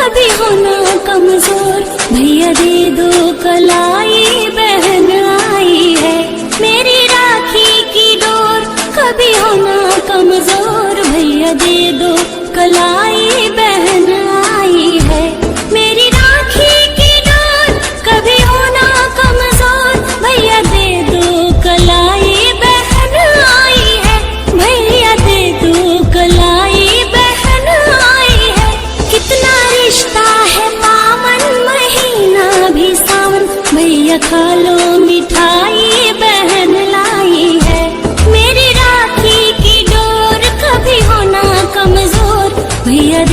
कभी होना कमजोर, भैया दे दो कलाई, बहन आई है मेरी राखी की डोर। कभी होना कमजोर, भैया दे दो कलाई, बहन आई है मेरी राखी की डोर। कभी होना कमजोर, भैया दे दो कलाई, बहन आई है भैया दे दो कलाई, बहन आई है। कितना रिश्ता है पावन, महीना भी सावन, भैया खा लो मिठाई, बहन लाई है मेरी राखी की डोर। कभी होना कमजोर, भैया